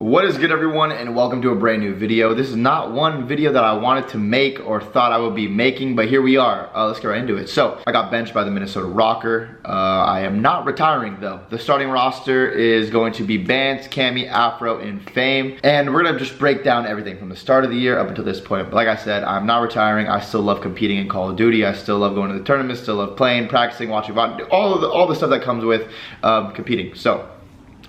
What is good, everyone, and welcome to a brand new video. This is not one video that I wanted to make or thought I would be making, but here we are. Let's get right into it. So I got benched by the Minnesota Rokker. I am not retiring though. The starting roster is going to be Bance, Cammy, Afro, and Fame, and we're gonna just break down everything from the start of the year up until this point. But like I said, I'm not retiring. I still love competing in Call of Duty. I still love going to the tournaments, still love playing, practicing, watching, all the stuff that comes with competing. So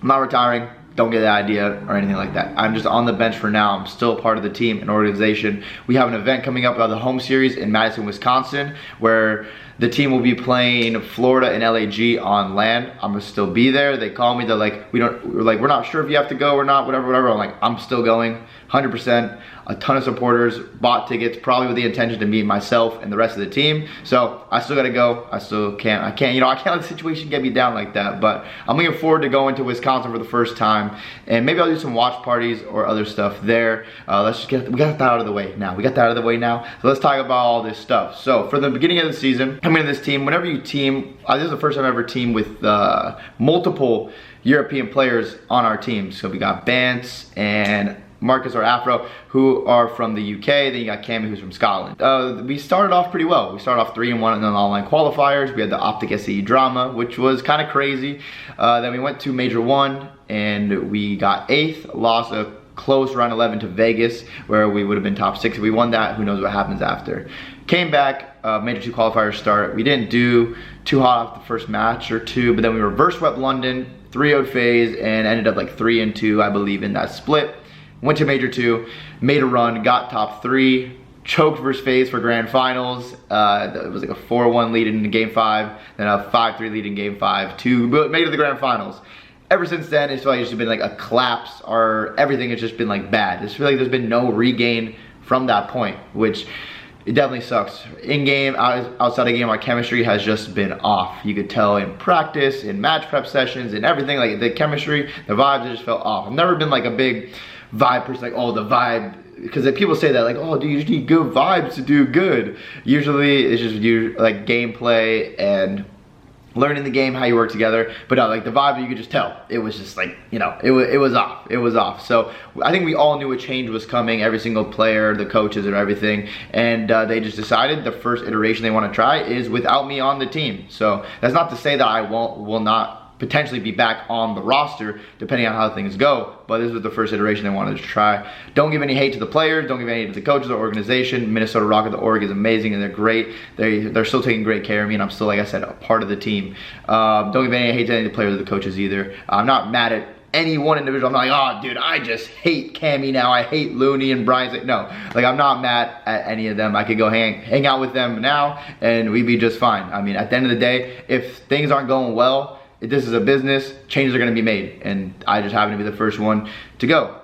I'm not retiring. Don't get the idea or anything like that. I'm just on the bench for now. I'm still part of the team and organization. We have an event coming up about the home series in Madison, Wisconsin, where the team will be playing Florida and LAG on land. I'm gonna still be there. They call me, they're like, we're not sure if you have to go or not, whatever. I'm like, I'm still going, 100%. A ton of supporters bought tickets, probably with the intention to meet myself and the rest of the team. I still gotta go. I can't let the situation get me down like that. But I'm looking forward to going to Wisconsin for the first time, and maybe I'll do some watch parties or other stuff there. We got that out of the way now. So let's talk about all this stuff. So for the beginning of the season, coming into this team, whenever you team, this is the first time I ever teamed with multiple European players on our team. So we got Bance and Marcus or Afro, who are from the UK. Then you got Cammy, who's from Scotland. We started off pretty well. We started off 3-1 in the online qualifiers. We had the Optic SCE drama, which was kind of crazy. Then we went to Major 1 and we got 8th, lost a close round 11 to Vegas, where we would have been top 6 if we won that. Who knows what happens after. Came back, Major 2 qualifiers start. We didn't do too hot off the first match or two, but then we reverse swept London, 3-0'd FaZe, and ended up like 3-2, I believe, in that split. Went to Major 2, made a run, got top 3, choked versus FaZe for grand finals. It was like a 4-1 lead in game 5, then a 5-3 lead in game 5 to made it to the grand finals. Ever since then, it's like it's just been like a collapse, or everything has just been like bad. I just feel like there's been no regain from that point, which it definitely sucks. In game, outside of game, our chemistry has just been off. You could tell in practice, in match prep sessions, and everything. Like the chemistry, the vibes, it just felt off. I've never been like a big vibe person, like, oh, the vibe, because people say that, like, oh, dude, you just need good vibes to do good. Usually it's just like gameplay and learning the game, how you work together. But no, like the vibe, you could just tell it was just like, it was off. So I think we all knew a change was coming, every single player, the coaches and everything, and they just decided the first iteration they want to try is without me on the team. So that's not to say that I will not potentially be back on the roster depending on how things go, but this was the first iteration they wanted to try. Don't give any hate to the players, don't give any hate to the coaches or organization. Minnesota Rokker, the org, is amazing and they're great. They're still taking great care of me, and I'm still, like I said, a part of the team. Don't give any hate to any of the players or the coaches either. I'm not mad at any one individual. I'm not like, oh dude, I just hate Cammy now, I hate Looney and Brian. No, like I'm not mad at any of them. I could go hang out with them now and we'd be just fine. I mean, at the end of the day, if things aren't going well, if this is a business, changes are gonna be made, and I just happen to be the first one to go.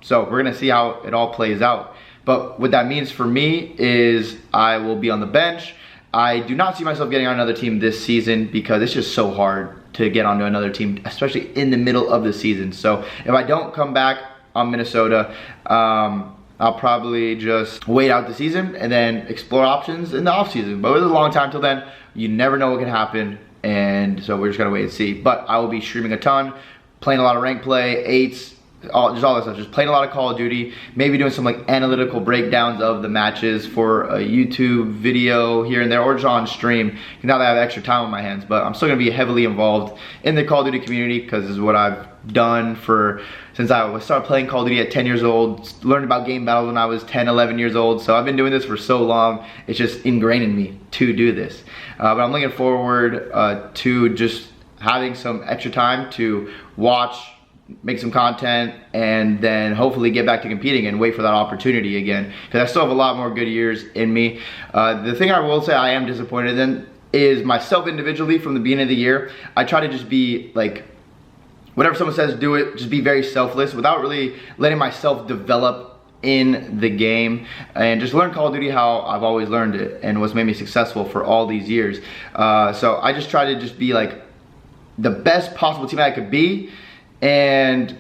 So we're gonna see how it all plays out. But what that means for me is I will be on the bench. I do not see myself getting on another team this season because it's just so hard to get onto another team, especially in the middle of the season. So if I don't come back on Minnesota, I'll probably just wait out the season and then explore options in the off season. But it's a long time till then. You never know what can happen. And so we're just gonna wait and see. But I will be streaming a ton, playing a lot of rank play, 8s, all that stuff. Just playing a lot of Call of Duty, maybe doing some like analytical breakdowns of the matches for a YouTube video here and there, or just on stream, now that I have extra time on my hands. But I'm still gonna be heavily involved in the Call of Duty community because this is what I've done since I started playing Call of Duty at 10 years old, learned about game battles when I was 10, 11 years old. So I've been doing this for so long, it's just ingrained in me to do this. But I'm looking forward to just having some extra time to watch, make some content, and then hopefully get back to competing and wait for that opportunity again, because I still have a lot more good years in me. The thing I will say I am disappointed in is myself individually. From the beginning of the year, I try to just be like, whatever someone says, do it, just be very selfless without really letting myself develop in the game and just learn Call of Duty how I've always learned it and what's made me successful for all these years. So I just try to just be like the best possible team I could be, and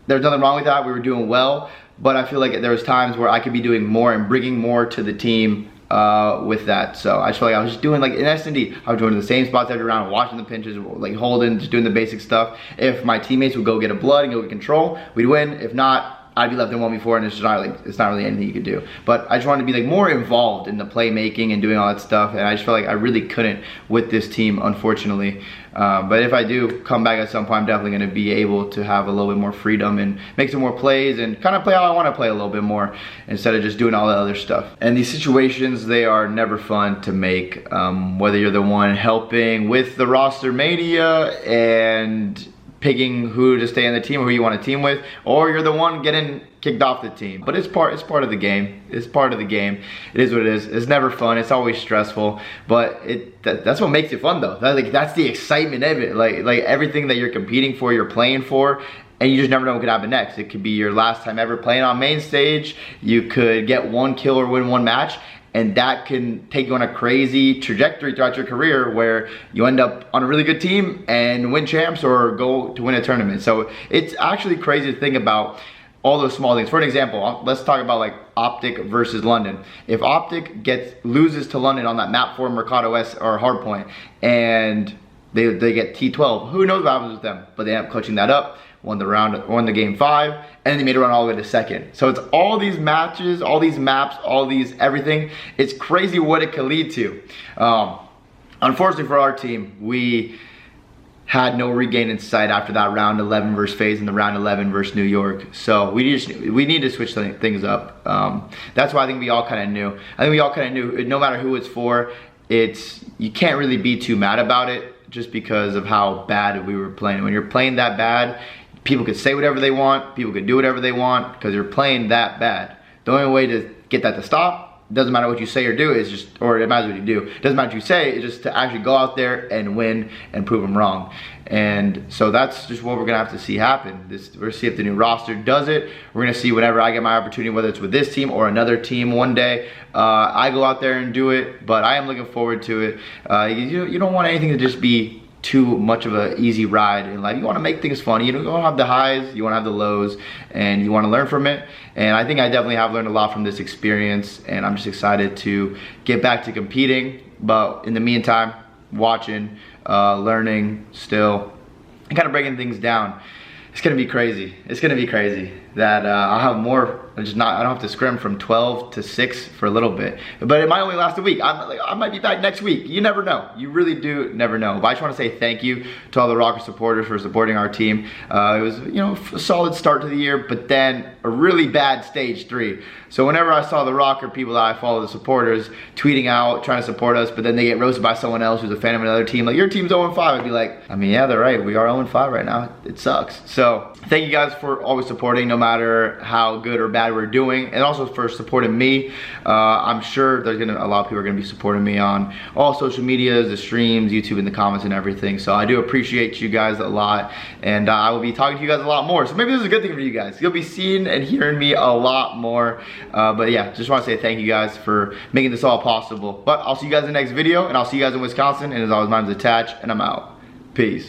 there's nothing wrong with that. We were doing well, but I feel like there was times where I could be doing more and bringing more to the team with that. So I just feel like I was just doing like in S&D, I was doing the same spots every round, watching the pinches, like holding, just doing the basic stuff. If my teammates would go get a blood and go get control, we'd win. If not, I'd be left in 1v4, and it's not really anything you could do. But I just wanted to be like more involved in the playmaking and doing all that stuff, and I just felt like I really couldn't with this team, unfortunately. But if I do come back at some point, I'm definitely going to be able to have a little bit more freedom and make some more plays and kind of play how I want to play a little bit more instead of just doing all the other stuff. And these situations, they are never fun to make, whether you're the one helping with the roster mania and picking who to stay on the team or who you want to team with, or you're the one getting kicked off the team. But it's part of the game. It's part of the game. It is what it is. It's never fun. It's always stressful. But that's what makes it fun though. That's the excitement of it. Like everything that you're competing for, you're playing for, and you just never know what could happen next. It could be your last time ever playing on main stage. You could get one kill or win one match, and that can take you on a crazy trajectory throughout your career where you end up on a really good team and win champs or go to win a tournament. So it's actually crazy to think about all those small things. For an example, let's talk about like Optic versus London. If Optic loses to London on that map for Mercado S or Hardpoint, and they get T12, who knows what happens with them? But they end up clutching that up, won the game 5, and then they made a run all the way to second. So it's all these matches, all these maps, all these everything. It's crazy what it could lead to. Unfortunately for our team, we had no regain in sight after that round 11 versus FaZe and the round 11 versus New York. So we need to switch things up. That's why I think we all kind of knew. I think we all kind of knew, no matter who it's for, you can't really be too mad about it just because of how bad we were playing. When you're playing that bad, people could say whatever they want, people could do whatever they want because you're playing that bad. The only way to get that to stop, doesn't matter what you say or do, is just, or it matters what you do, it doesn't matter what you say, it's just to actually go out there and win and prove them wrong. And so that's just what we're gonna have to see happen. We're gonna see if the new roster does it. We're gonna see whenever I get my opportunity, whether it's with this team or another team one day, I go out there and do it, but I am looking forward to it. You don't want anything to just be too much of an easy ride in life. You want to make things fun. You don't want to have the highs, you want to have the lows, and you want to learn from it. And I think I definitely have learned a lot from this experience, and I'm just excited to get back to competing. But in the meantime, watching, learning still, and kind of breaking things down. It's gonna be crazy. It's gonna be crazy that I'll have more. I don't have to scrim from 12 to 6 for a little bit, but it might only last a week. I might be back next week. You never know. You really do never know. But I just want to say thank you to all the ROKKR supporters for supporting our team. It was, a solid start to the year, but then a really bad stage 3. So whenever I saw the ROKKR people that I follow, the supporters, tweeting out, trying to support us, but then they get roasted by someone else who's a fan of another team, like, your team's 0-5, I'd be like, I mean, yeah, they're right. We are 0-5 right now. It sucks. So thank you guys for always supporting, no matter how good or bad we're doing, and also for supporting me. I'm sure there's a lot of people are gonna be supporting me on all social medias, the streams, YouTube, and the comments and everything. So I do appreciate you guys a lot, and I will be talking to you guys a lot more. So maybe this is a good thing for you guys. You'll be seeing and hearing me a lot more. But yeah, just want to say thank you guys for making this all possible. But I'll see you guys in the next video, and I'll see you guys in Wisconsin. And as always, my name's Attach, and I'm out. Peace.